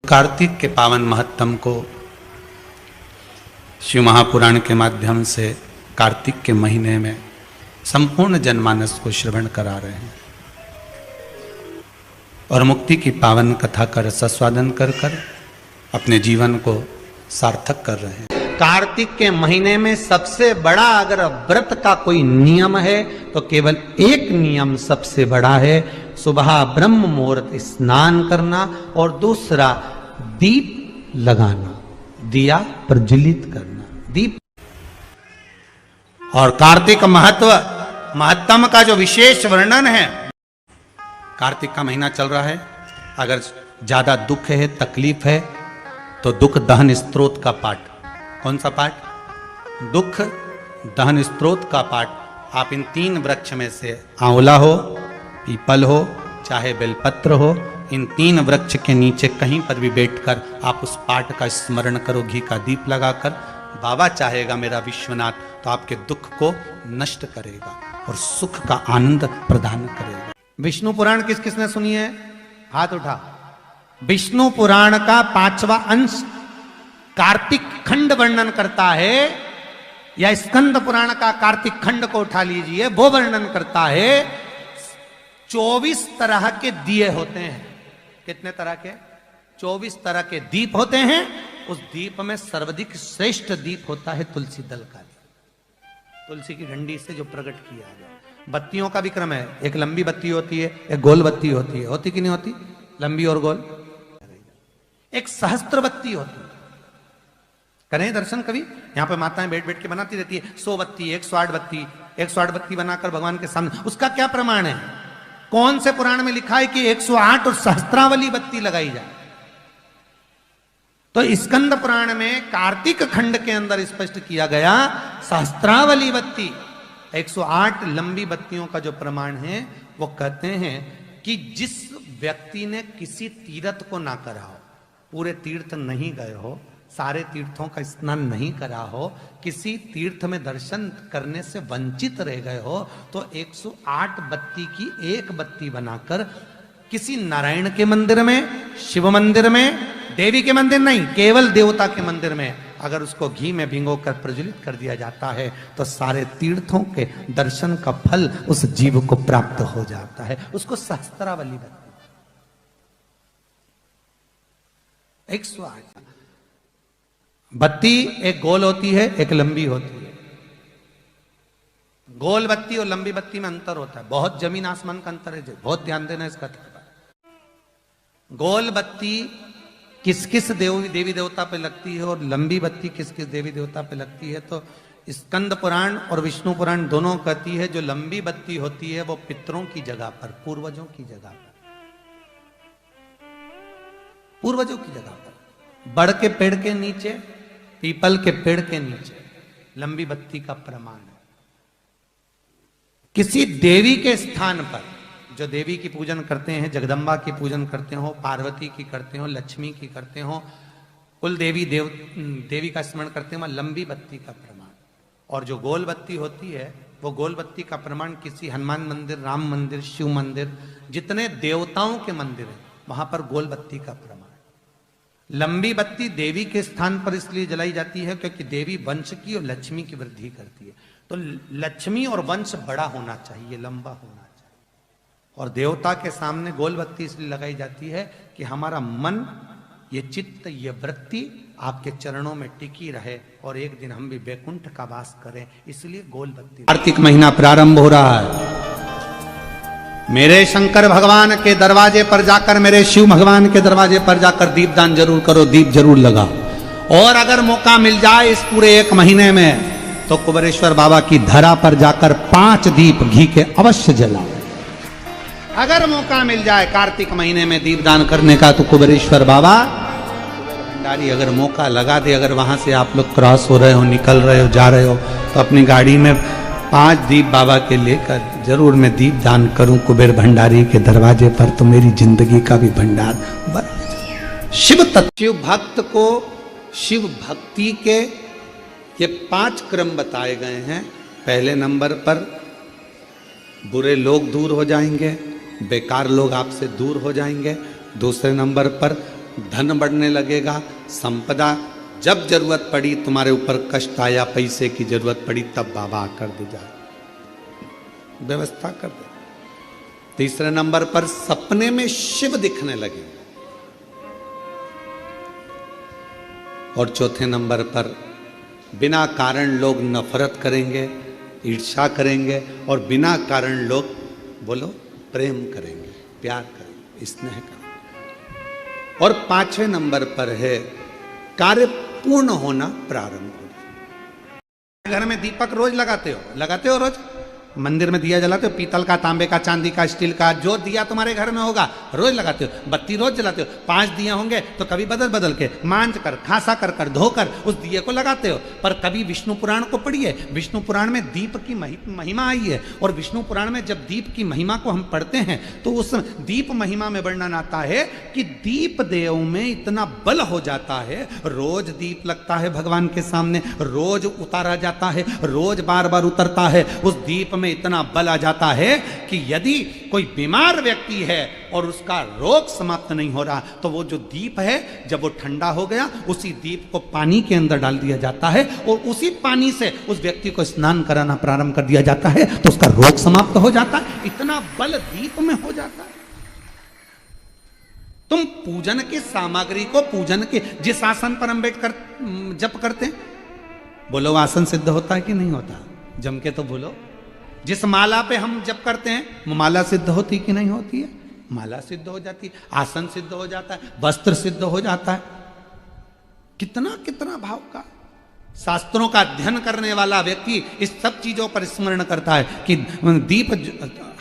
कार्तिक के पावन महत्तम को शिव महापुराण के माध्यम से कार्तिक के महीने में संपूर्ण जनमानस को श्रवण करा रहे हैं और मुक्ति की पावन कथा का रसास्वादन कर अपने जीवन को सार्थक कर रहे हैं। कार्तिक के महीने में सबसे बड़ा अगर व्रत का कोई नियम है तो केवल एक नियम सबसे बड़ा है, सुबह ब्रह्म मुहूर्त स्नान करना और दूसरा दीप लगाना, दिया प्रज्वलित करना, दीप। और कार्तिक महत्तम का जो विशेष वर्णन है, कार्तिक का महीना चल रहा है, अगर ज्यादा दुख है, तकलीफ है तो दुख दहन स्त्रोत का पाठ। कौन सा पाठ? दुख दहन स्त्रोत का पाठ। आप इन तीन वृक्ष में से आंवला हो, पीपल हो, चाहे बेलपत्र हो, इन तीन वृक्ष के नीचे कहीं पर भी बैठकर आप उस पाठ का स्मरण करो, घी का दीप लगाकर। बाबा चाहेगा मेरा विश्वनाथ तो आपके दुख को नष्ट करेगा और सुख का आनंद प्रदान करेगा। विष्णु पुराण किस किसने सुनी है? हाथ उठा। विष्णु पुराण का 5वां अंश कार्तिक खंड वर्णन करता है, या स्कंद पुराण का कार्तिक खंड को उठा लीजिए, वो वर्णन करता है 24 तरह के दिए होते हैं। कितने तरह के? 24 तरह के दीप होते हैं। उस दीप में सर्वाधिक श्रेष्ठ दीप होता है तुलसी दल का दीप, तुलसी की डंडी से जो प्रकट किया गया। बत्तियों का भी क्रम है, एक लंबी बत्ती होती है, एक गोल बत्ती होती है। होती कि नहीं होती? लंबी और गोल। एक सहस्त्र बत्ती होती है। करें दर्शन कभी? यहां पे माताएं बैठ बैठ के बनाती रहती है 100 बत्ती, 108 बत्ती, 108 बत्ती बनाकर भगवान के सामने। उसका क्या प्रमाण है? कौन से पुराण में लिखा है कि 108 और सहस्त्रावली बत्ती लगाई जाए? तो स्कंद पुराण में कार्तिक खंड के अंदर स्पष्ट किया गया सहस्त्रावली बत्ती, 108 लंबी बत्तियों का जो प्रमाण है, वो कहते हैं कि जिस व्यक्ति ने किसी तीर्थ को ना करा हो, पूरे तीर्थ नहीं गए हो, सारे तीर्थों का स्नान नहीं करा हो, किसी तीर्थ में दर्शन करने से वंचित रह गए हो, तो 108 बत्ती की एक बत्ती बनाकर किसी नारायण के मंदिर में, शिव मंदिर में, देवी के मंदिर नहीं, केवल देवता के मंदिर में अगर उसको घी में भिगोकर प्रज्वलित कर दिया जाता है तो सारे तीर्थों के दर्शन का फल उस जीव को प्राप्त हो जाता है। उसको सहस्त्रावली बत्ती। 108 बत्ती एक गोल होती है, एक लंबी होती है। गोल बत्ती और लंबी बत्ती में अंतर होता है, बहुत जमीन आसमान का अंतर है, बहुत ध्यान देना इस कथा पर। गोल बत्ती किस किस देवी देवता पे लगती है और लंबी बत्ती किस किस देवी देवता पे लगती है, तो स्कंद पुराण और विष्णु पुराण दोनों कहती है जो लंबी बत्ती होती है वो पितरों की जगह पर, पूर्वजों की जगह पर, पूर्वजों की जगह पर, बड़ के पेड़ के नीचे, पीपल के पेड़ के नीचे लंबी बत्ती का प्रमाण है। किसी देवी के स्थान पर, जो देवी की पूजन करते हैं, जगदम्बा की पूजन करते हो, पार्वती की करते हो, लक्ष्मी की करते हो, कुल देवी का स्मरण करते हो, लंबी बत्ती का प्रमाण। और जो गोल बत्ती होती है वो गोल बत्ती का प्रमाण किसी हनुमान मंदिर, राम मंदिर, शिव मंदिर, जितने देवताओं के मंदिर है वहां पर गोल बत्ती का प्रमाण। लंबी बत्ती देवी के स्थान पर इसलिए जलाई जाती है क्योंकि देवी वंश की और लक्ष्मी की वृद्धि करती है, तो लक्ष्मी और वंश बड़ा होना चाहिए, लंबा होना चाहिए। और देवता के सामने गोल बत्ती इसलिए लगाई जाती है कि हमारा मन, ये चित्त, ये वृत्ति आपके चरणों में टिकी रहे और एक दिन हम भी वैकुंठ का वास करें, इसलिए गोल बत्ती। कार्तिक महीना प्रारंभ हो रहा है। मेरे शंकर भगवान के दरवाजे पर जाकर, मेरे शिव भगवान के दरवाजे पर जाकर दीपदान जरूर करो, दीप जरूर लगाओ। और अगर मौका मिल जाए इस पूरे एक महीने में तो कुबेरेश्वर बाबा की धरा पर जाकर 5 दीप घी के अवश्य जलाओ। अगर मौका मिल जाए कार्तिक महीने में दीपदान करने का तो कुबेरेश्वर बाबा भंडारी अगर मौका लगा दे, अगर वहां से आप लोग क्रॉस हो रहे हो, निकल रहे हो, जा रहे हो, तो अपनी गाड़ी में 5 दीप बाबा के लेकर जरूर मैं दीप दान करूं कुबेर भंडारी के दरवाजे पर, तो मेरी जिंदगी का भी भंडार बढ़। शिव तत्व, शिव भक्त को शिव भक्ति के ये 5 क्रम बताए गए हैं। पहले नंबर पर बुरे लोग दूर हो जाएंगे, बेकार लोग आपसे दूर हो जाएंगे। दूसरे नंबर पर धन बढ़ने लगेगा, संपदा। जब जरूरत पड़ी, तुम्हारे ऊपर कष्ट आया, पैसे की जरूरत पड़ी, तब बाबा आकर दे जाए, व्यवस्था कर दे। तीसरे नंबर पर सपने में शिव दिखने लगे। और चौथे नंबर पर बिना कारण लोग नफरत करेंगे, ईर्ष्या करेंगे, और बिना कारण लोग बोलो प्रेम करेंगे, प्यार करेंगे, स्नेह करेंगे। और पांचवें नंबर पर है कार्य पूर्ण होना प्रारंभ हो। घर में दीपक रोज लगाते हो रोज? मंदिर में दिया जलाते हो, पीतल का, तांबे का, चांदी का, स्टील का, जो दिया तुम्हारे घर में होगा रोज लगाते हो। बत्ती रोज जलाते हो, 5 दिया होंगे तो कभी बदल बदल के मांझ कर, खासा कर धोकर उस दिए को लगाते हो। पर कभी विष्णु पुराण को पढ़िए, विष्णु पुराण में दीप की महिमा आई है। और विष्णु पुराण में जब दीप की महिमा को हम पढ़ते हैं तो उस दीप महिमा में वर्णन आता है कि दीप देव में इतना बल हो जाता है, रोज दीप लगता है भगवान के सामने, रोज उतारा जाता है, रोज बार बार उतरता है, उस दीप में इतना बल आ जाता है कि यदि कोई बीमार व्यक्ति है और उसका रोग समाप्त नहीं हो रहा, तो वो जो दीप है जब वो ठंडा हो गया, उसी दीप को पानी के अंदर डाल दिया जाता है और उसी पानी से उस व्यक्ति को स्नान कराना प्रारंभ कर दिया जाता है, तो उसका रोग समाप्त हो जाता है। इतना बल दीप में हो जाता है। तुम पूजन की सामग्री को, पूजन के जिस आसन पर हम बैठ कर जप करते हैं, बोलो आसन सिद्ध होता है कि नहीं होता? जम के तो बोलो। जिस माला पे हम जप करते हैं, वो माला सिद्ध होती कि नहीं होती है? माला सिद्ध हो जाती है, आसन सिद्ध हो जाता है, वस्त्र सिद्ध हो जाता है। कितना कितना भाव का। शास्त्रों का अध्ययन करने वाला व्यक्ति इस सब चीजों पर स्मरण करता है कि दीप,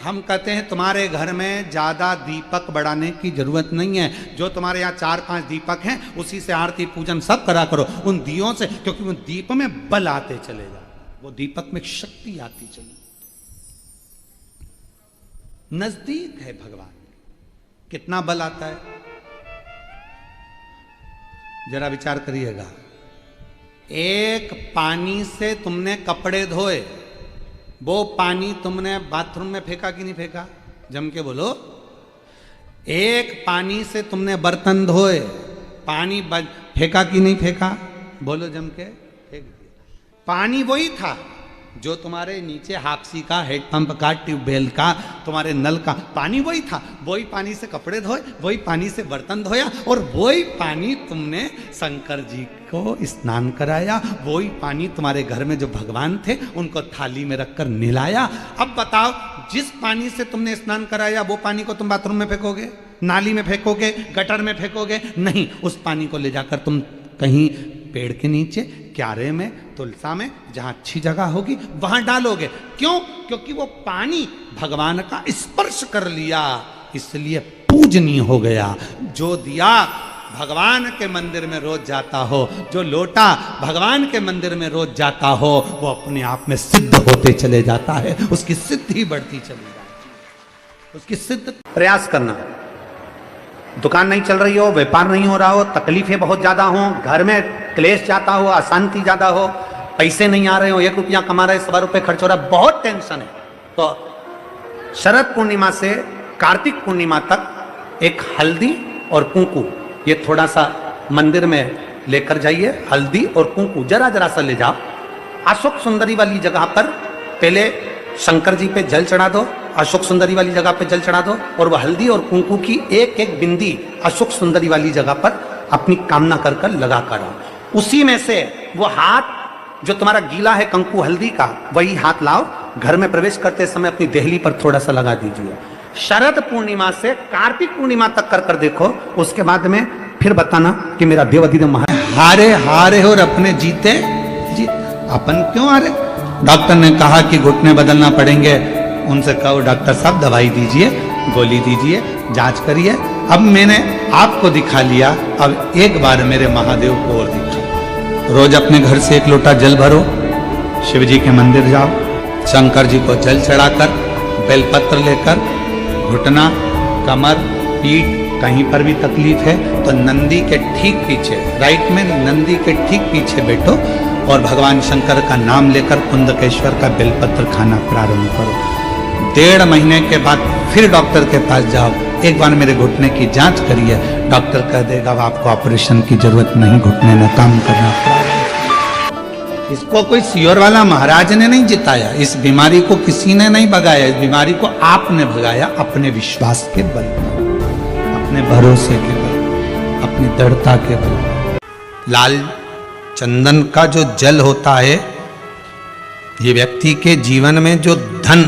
हम कहते हैं तुम्हारे घर में ज्यादा दीपक बढ़ाने की जरूरत नहीं है। जो तुम्हारे यहाँ 4-5 दीपक हैं, उसी से आरती पूजन सब करा करो, उन दियों से, क्योंकि उन दीप में बल आते चले जाओ, वो दीपक में शक्ति आती चली। नजदीक है भगवान, कितना बल आता है जरा विचार करिएगा। एक पानी से तुमने कपड़े धोए, वो पानी तुमने बाथरूम में फेंका कि नहीं फेंका? जम के बोलो। एक पानी से तुमने बर्तन धोए, पानी फेंका कि नहीं फेंका? बोलो जम के। फेंक दिया। पानी वही था जो तुम्हारे नीचे हापसी का, हेडपंप का, ट्यूबवेल का, तुम्हारे नल का पानी वही था। वही पानी से कपड़े धोए, वही पानी से बर्तन धोया, और वही पानी तुमने शंकर जी को स्नान कराया। वही पानी तुम्हारे घर में जो भगवान थे उनको थाली में रखकर नहलाया। अब बताओ, जिस पानी से तुमने स्नान कराया वो पानी को तुम बाथरूम में फेंकोगे, नाली में फेंकोगे, गटर में फेंकोगे? नहीं, उस पानी को ले जाकर तुम कहीं पेड़ के नीचे, क्यारे में, तुलसा में, जहां अच्छी जगह होगी वहां डालोगे। क्यों? क्योंकि वो पानी भगवान का स्पर्श कर लिया, इसलिए पूजनीय हो गया। जो दिया भगवान के मंदिर में रोज जाता हो, जो लोटा भगवान के मंदिर में रोज जाता हो, वो अपने आप में सिद्ध होते चले जाता है, उसकी सिद्धि बढ़ती चली जाती है। उसकी सिद्ध प्रयास करना। दुकान नहीं चल रही हो, व्यापार नहीं हो रहा हो, तकलीफें बहुत ज्यादा हो, घर में क्लेश जाता हो, अशांति ज्यादा हो, पैसे नहीं आ रहे हो, 1 रुपया कमा रहे, 1.25 रुपये खर्च हो रहा है, बहुत टेंशन है, तो शरद पूर्णिमा से कार्तिक पूर्णिमा तक एक हल्दी और कुंकू, ये थोड़ा सा मंदिर में लेकर जाइए। हल्दी और कुंकू जरा जरा सा ले जाओ, अशोक सुंदरी वाली जगह पर पहले शंकर जी पे जल चढ़ा दो, अशोक सुंदरी वाली जगह पे जल चढ़ा दो, और वह हल्दी और कुंकू की एक एक बिंदी अशोक सुंदरी वाली जगह पर अपनी कामना कर कर लगा कर आओ। उसी में से वो हाथ जो तुम्हारा गीला है कंकु हल्दी का, वही हाथ लाओ, घर में प्रवेश करते समय अपनी देहली पर थोड़ा सा लगा दीजिए। शरद पूर्णिमा से कार्तिक पूर्णिमा तक कर कर देखो, उसके बाद में फिर बताना कि मेरा देवाधिदेव महाराज हारे हारे और अपने जीते जीत। अपन क्यों हारे? डॉक्टर ने कहा कि घुटने बदलना पड़ेंगे, उनसे कहो डॉक्टर साहब दवाई दीजिए, गोली दीजिए, जांच करिए। अब मैंने आपको दिखा लिया, अब एक बार मेरे महादेव को और दिखा। रोज अपने घर से 1 लोटा जल भरो, शिव जी के मंदिर जाओ, शंकर जी को जल चढ़ाकर, बेलपत्र लेकर, घुटना, कमर, पीठ कहीं पर भी तकलीफ है तो नंदी के ठीक पीछे, राइट में नंदी के ठीक पीछे बैठो और भगवान शंकर का नाम लेकर कुंदकेश्वर का बेलपत्र खाना प्रारंभ करो। 1.5 महीने के बाद फिर डॉक्टर के पास जाओ, एक बार मेरे घुटने की जांच करिए, डॉक्टर कह देगा अब आपको ऑपरेशन की जरूरत नहीं, घुटने में काम करना पड़ेगा। इसको कोई सियोर वाला महाराज ने नहीं जिताया, इस बीमारी को किसी ने नहीं भगाया, इस बीमारी को आपने भगाया अपने विश्वास के बल पर, अपने भरोसे के बल, अपनी दृढ़ता के बल। लाल चंदन का जो जल होता है, ये व्यक्ति के जीवन में जो धन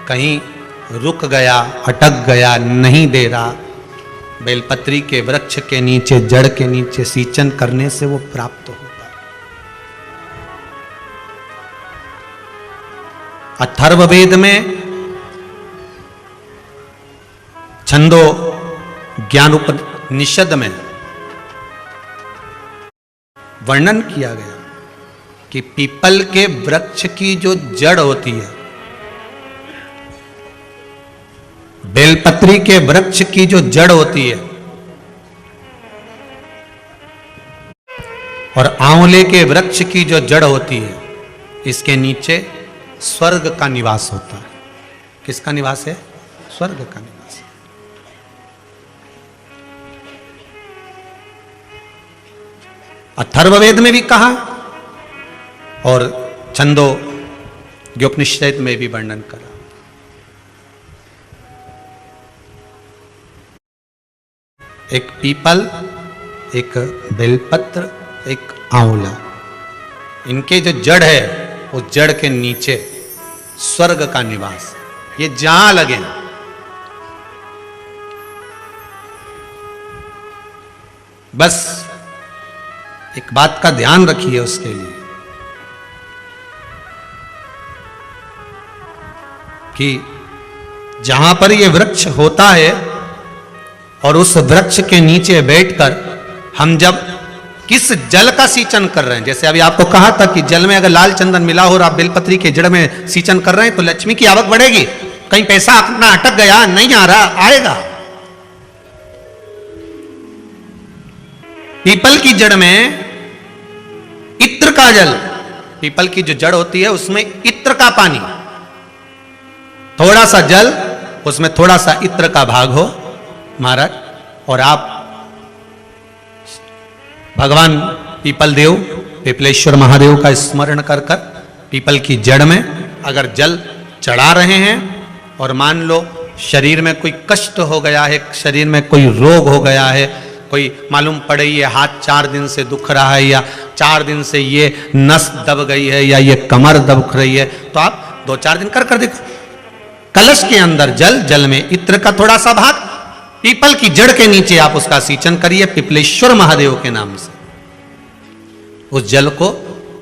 कहीं रुक गया, अटक गया, नहीं दे रहा, बेलपत्री के वृक्ष के नीचे, जड़ के नीचे सींचन करने से वो प्राप्त होता है। अथर्ववेद में छंदो ज्ञान उपनिषद में वर्णन किया गया कि पीपल के वृक्ष की जो जड़ होती है, बेलपत्री के वृक्ष की जो जड़ होती है और आंवले के वृक्ष की जो जड़ होती है, इसके नीचे स्वर्ग का निवास होता है। किसका निवास है? स्वर्ग का निवास है। अथर्ववेद में भी कहा और छंदोग्योपनिषद में भी वर्णन करा। एक पीपल, एक बेलपत्र, एक आंवला, इनके जो जड़ है उस जड़ के नीचे स्वर्ग का निवास। ये जहां लगे, बस एक बात का ध्यान रखिए उसके लिए कि जहां पर ये वृक्ष होता है और उस वृक्ष के नीचे बैठकर हम जब किस जल का सींचन कर रहे हैं, जैसे अभी आपको कहा था कि जल में अगर लाल चंदन मिला हो और आप बेलपत्री के जड़ में सींचन कर रहे हैं तो लक्ष्मी की आवक बढ़ेगी। कहीं पैसा अपना अटक गया, नहीं आ रहा, आएगा। पीपल की जड़ में इत्र का जल, पीपल की जो जड़ होती है उसमें इत्र का पानी, थोड़ा सा जल, उसमें थोड़ा सा इत्र का भाग हो महाराज, और आप भगवान पीपल देव, पीपलेश्वर महादेव का स्मरण कर कर पीपल की जड़ में अगर जल चढ़ा रहे हैं और मान लो शरीर में कोई कष्ट हो गया है, शरीर में कोई रोग हो गया है, कोई मालूम पड़े ये हाथ 4 दिन से दुख रहा है या 4 दिन से ये नस दब गई है या ये कमर दब रही है, तो आप 2-4 दिन कर देखो। कलश के अंदर जल, जल में इत्र का थोड़ा सा भाग, पीपल की जड़ के नीचे आप उसका सींचन करिए पीपलेश्वर महादेव के नाम से। उस जल को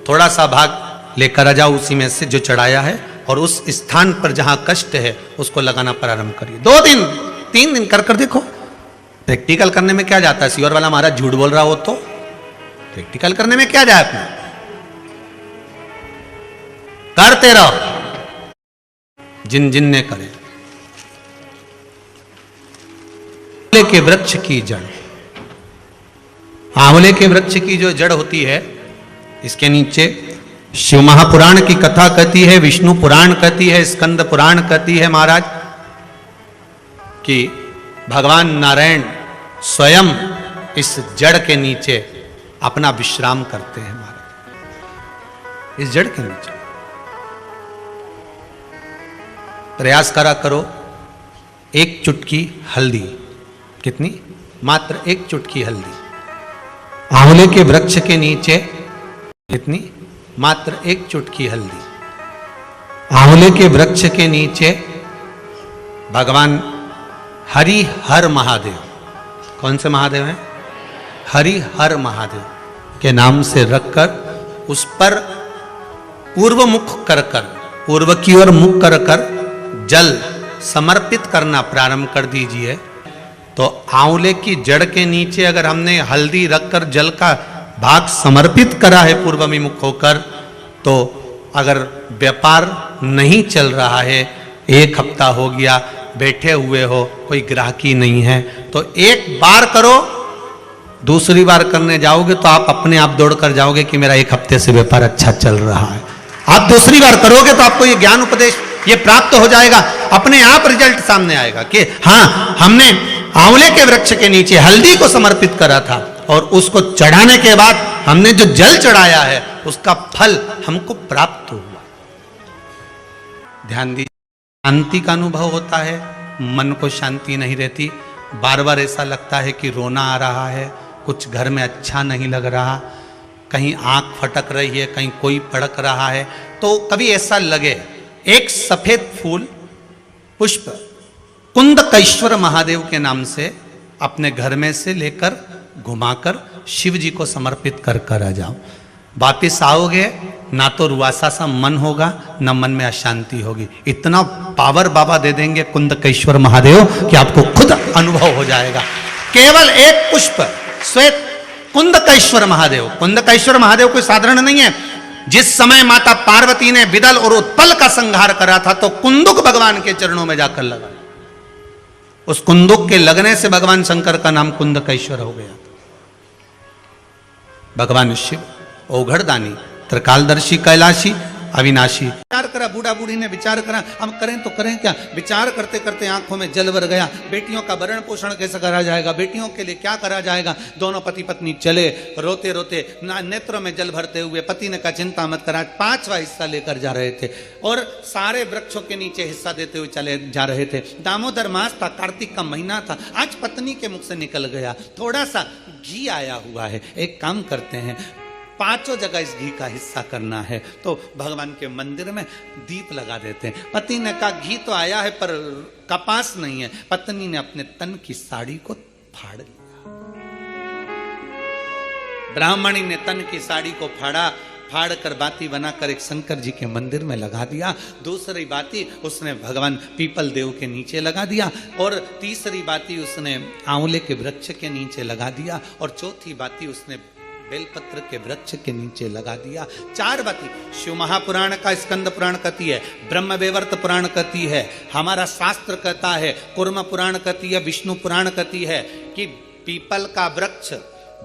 थोड़ा सा भाग लेकर आ जाओ उसी में से जो चढ़ाया है, और उस स्थान पर जहां कष्ट है उसको लगाना प्रारंभ करिए। 2 दिन 3 दिन कर देखो। प्रैक्टिकल करने में क्या जाता है? सियोर वाला महाराज झूठ बोल रहा हो तो प्रैक्टिकल करने में क्या जाए, अपना करते रहो, जिन जिन ने करे। आंवले के वृक्ष की जड़, आंवले के वृक्ष की जो जड़ होती है, इसके नीचे शिव महापुराण की कथा कहती है, विष्णु पुराण कहती है, स्कंद पुराण कहती है महाराज कि भगवान नारायण स्वयं इस जड़ के नीचे अपना विश्राम करते हैं महाराज, इस जड़ के नीचे। प्रयास करा करो, एक चुटकी हल्दी, कितनी? मात्र 1 चुटकी हल्दी, आंवले के वृक्ष के नीचे, कितनी? मात्र 1 चुटकी हल्दी, आंवले के वृक्ष के नीचे भगवान हरि हर महादेव, कौन से महादेव हैं? हरि हर महादेव के नाम से रखकर उस पर पूर्व मुख कर कर, पूर्व की ओर मुख कर कर जल समर्पित करना प्रारंभ कर दीजिए। तो आंवले की जड़ के नीचे अगर हमने हल्दी रखकर जल का भाग समर्पित करा है पूर्वभिमुख होकर, तो अगर व्यापार नहीं चल रहा है, 1 हफ्ता हो गया, बैठे हुए हो, कोई ग्राहकी नहीं है, तो 1 बार करो, दूसरी बार करने जाओगे तो आप अपने आप दौड़ कर जाओगे कि मेरा 1 हफ्ते से व्यापार अच्छा चल रहा है। आप दूसरी बार करोगे तो आपको ये ज्ञान उपदेश ये प्राप्त हो जाएगा, अपने आप रिजल्ट सामने आएगा कि हाँ हमने आंवले के वृक्ष के नीचे हल्दी को समर्पित करा था और उसको चढ़ाने के बाद हमने जो जल चढ़ाया है उसका फल हमको प्राप्त हुआ। ध्यान दीजिए, शांति का अनुभव होता है, मन को शांति नहीं रहती, बार बार ऐसा लगता है कि रोना आ रहा है, कुछ घर में अच्छा नहीं लग रहा, कहीं आंख फटक रही है, कहीं कोई पड़क रहा है। तो कभी ऐसा लगे एक सफेद फूल पुष्प कुंदकेश्वर महादेव के नाम से अपने घर में से लेकर घुमाकर शिव जी को समर्पित कर कर आ जाओ। वापिस आओगे ना तो रुआसा सा मन होगा, ना मन में अशांति होगी। इतना पावर बाबा दे देंगे कुंदकेश्वर महादेव कि आपको खुद अनुभव हो जाएगा। केवल एक पुष्प श्वेत कुंदकेश्वर महादेव। कुंदकेश्वर महादेव कोई साधारण नहीं है। जिस समय माता पार्वती ने विदल और उत्पल का संहार करा था तो कुंदुक भगवान के चरणों में जाकर लगा। उस कुंदुक के लगने से भगवान शंकर का नाम कुंदकेश्वर हो गया। भगवान शिव ओघड़दानी, त्रिकालदर्शी, कैलाशी, अविनाशी। विचार करा, बूढ़ा बूढ़ी ने विचार करा, हम करें तो करें क्या। विचार करते करते आंखों में जल भर गया। बेटियों का भरण पोषण कैसे करा जाएगा, बेटियों के लिए क्या करा जाएगा। दोनों पति पत्नी चले, रोते रोते नेत्रों में जल भरते हुए। पति ने कहा चिंता मत करा, 5वां हिस्सा लेकर जा रहे थे और सारे वृक्षों के नीचे हिस्सा देते हुए चले जा रहे थे। दामोदर मास था, कार्तिक का महीना था। आज पत्नी के मुख से निकल गया, थोड़ा सा घी आया हुआ है, एक काम करते हैं 5 जगह इस घी का हिस्सा करना है, तो भगवान के मंदिर में दीप लगा देते हैं। पति ने कहा घी तो आया है पर कपास नहीं है। पत्नी ने अपने तन की साड़ी को फाड़ लिया। ब्राह्मणी ने तन की साड़ी को फाड़ कर बाती बनाकर एक शंकर जी के मंदिर में लगा दिया। दूसरी बाती उसने भगवान पीपल देव के नीचे लगा दिया और तीसरी बाती उसने आंवले के वृक्ष के नीचे लगा दिया और चौथी बाती उसने बेलपत्र के वृक्ष के नीचे लगा दिया। 4 बाती शिव महापुराण का स्कंद पुराण कहती है, ब्रह्मवैवर्त पुराण कहती है, हमारा शास्त्र कहता है, कुर्म पुराण कहती है, विष्णु पुराण कहती है कि पीपल का वृक्ष,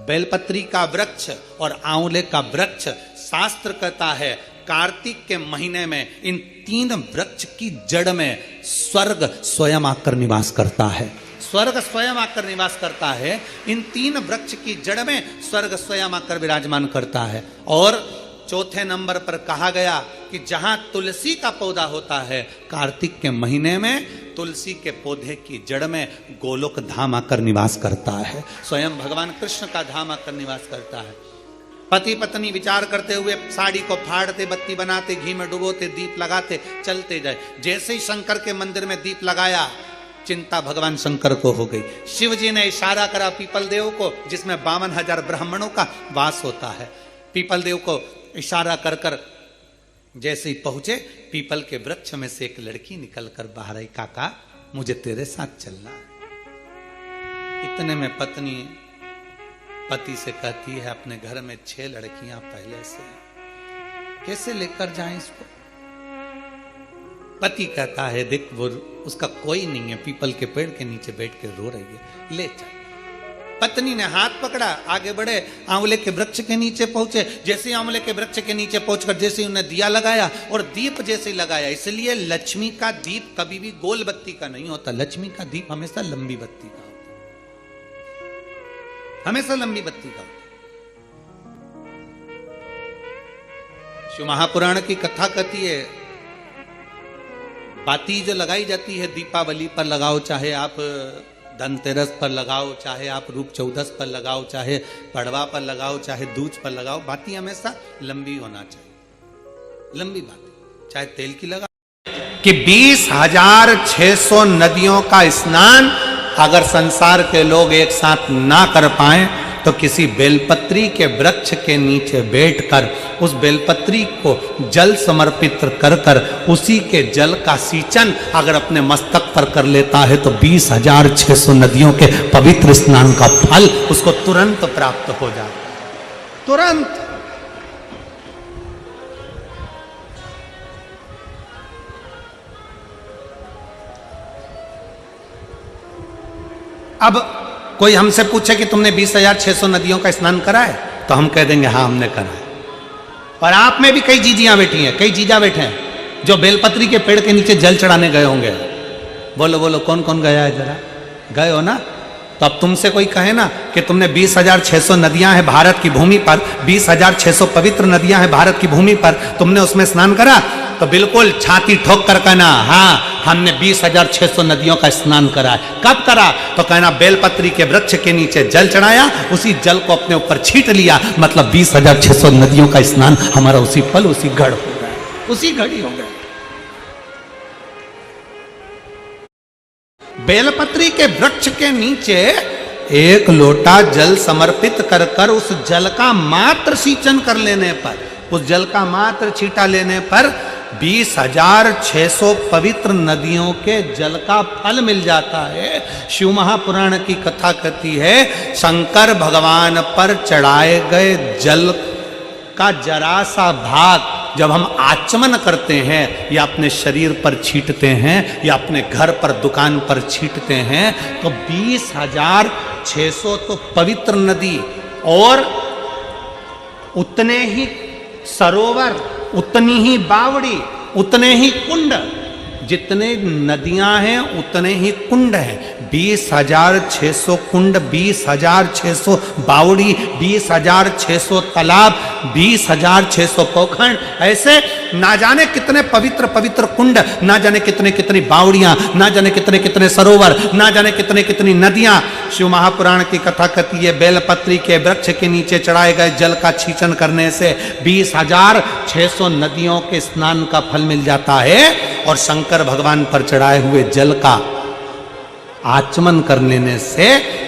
बेलपत्री का वृक्ष और आंवले का वृक्ष, शास्त्र कहता है कार्तिक के महीने में इन 3 वृक्ष की जड़ में स्वर्ग स्वयं आकर निवास करता है। स्वर्ग स्वयं आकर निवास करता है। इन 3 वृक्ष की जड़ में स्वर्ग स्वयं आकर विराजमान करता है। और चौथे नंबर पर कहा गया कि जहां तुलसी का पौधा होता है, कार्तिक के महीने में तुलसी के पौधे की जड़ में गोलोक धाम आकर निवास करता है। स्वयं भगवान कृष्ण का धाम आकर निवास करता है। पति पत्नी विचार करते हुए साड़ी को फाड़ते, बत्ती बनाते, घी में डुबोते, दीप लगाते, चलते जाए। जैसे ही शंकर के मंदिर में दीप लगाया, चिंता भगवान शंकर को हो गई। शिव जी ने इशारा करा पीपल देव को, जिसमें 52,000 ब्राह्मणों का वास होता है। पीपल देव को इशारा कर कर जैसे ही पहुंचे, पीपल के वृक्ष में से एक लड़की निकलकर बाहर आई, काका मुझे तेरे साथ चलना है। इतने में पत्नी पति से कहती है, अपने घर में 6 लड़कियां पहले से, कैसे लेकर जाएं इसको। पति कहता है देख वो उसका कोई नहीं है, पीपल के पेड़ के नीचे बैठ के रो रही है, ले चल। पत्नी ने हाथ पकड़ा, आगे बढ़े, आंवले के वृक्ष के नीचे पहुंचे। जैसे ही आंवले के वृक्ष के नीचे पहुंचकर जैसे उन्हें दिया लगाया और दीप जैसे ही लगाया, इसलिए लक्ष्मी का दीप कभी भी गोल बत्ती का नहीं होता। लक्ष्मी का दीप हमेशा लंबी बत्ती का होता है, हमेशा लंबी बत्ती का होता है। शिव महापुराण की कथा कहती है, बाती जो लगाई जाती है दीपावली पर लगाओ, चाहे आप धनतेरस पर लगाओ, चाहे आप रूप चौदस पर लगाओ, चाहे पड़वा पर लगाओ, चाहे दूज पर लगाओ, बाती हमेशा लंबी होना चाहिए। लंबी बाती, चाहे तेल की लगाओ। कि 20,600 नदियों का स्नान अगर संसार के लोग एक साथ ना कर पाए तो किसी बेलपत्री के वृक्ष के नीचे बैठकर उस बेलपत्री को जल समर्पित कर कर उसी के जल का सींचन अगर अपने मस्तक पर कर लेता है तो 20,600 नदियों के पवित्र स्नान का फल उसको तुरंत प्राप्त हो जाए, तुरंत। अब कोई हमसे पूछे कि तुमने 20,600 नदियों का स्नान करा है, तो हम कह देंगे हाँ हमने करा है। और आप में भी कई जीजियां बैठी हैं, कई जीजा बैठे हैं, जो बेलपत्री के पेड़ के नीचे जल चढ़ाने गए होंगे? बोलो बोलो, कौन कौन गया है जरा? गए हो ना? तो अब तुमसे कोई कहे ना कि तुमने 20,600 नदियां हैं भारत की भूमि पर, 20,600 पवित्र नदियां हैं भारत की भूमि पर, तुमने उसमें स्नान करा? तो बिल्कुल छाती ठोक कर कहना, हाँ हमने 20,600 नदियों का स्नान करा है। कब करा? तो कहना बेलपत्री के वृक्ष के नीचे जल चढ़ाया, उसी जल को अपने ऊपर छीट लिया, मतलब 20,600 नदियों का स्नान हमारा उसी पल उसी घड़ हो गया, उसी घड़ी हो गया। बेलपत्री के वृक्ष के नीचे एक लोटा जल समर्पित कर कर उस जल का मात्र सिंचन कर लेने पर, उस जल का मात्र छींटा लेने पर 20,600 पवित्र नदियों के जल का फल मिल जाता है। शिव महापुराण की कथा कहती है, शंकर भगवान पर चढ़ाए गए जल का जरा सा भाग जब हम आचमन करते हैं या अपने शरीर पर छींटते हैं या अपने घर पर दुकान पर छींटते हैं, तो 20,600 तो पवित्र नदी और उतने ही सरोवर, उतनी ही बावड़ी, उतने ही कुंड, जितने नदियां हैं उतने ही कुंड हैं। 20,600 कुंड, 20,600 बावड़ी, 20,600 तालाब, 20,600 पोखर, ऐसे ना जाने कितने पवित्र पवित्र कुंड, ना जाने कितने कितनी बावड़ियां, ना जाने कितने कितने सरोवर, ना जाने कितने कितनी नदियां। शिव महापुराण की कथा कहती है, बेलपत्री के वृक्ष के नीचे चढ़ाए गए जल का छींचन करने से 20,600 नदियों के स्नान का फल मिल जाता है, और शंकर भगवान पर चढ़ाए हुए जल का आचमन कर लेने से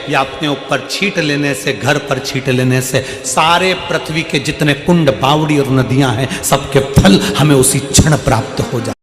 या अपने ऊपर छींट लेने से, घर पर छींट लेने से सारे पृथ्वी के जितने कुंड, बावड़ी और नदियां हैं, सबके फल हमें उसी क्षण प्राप्त हो जाए।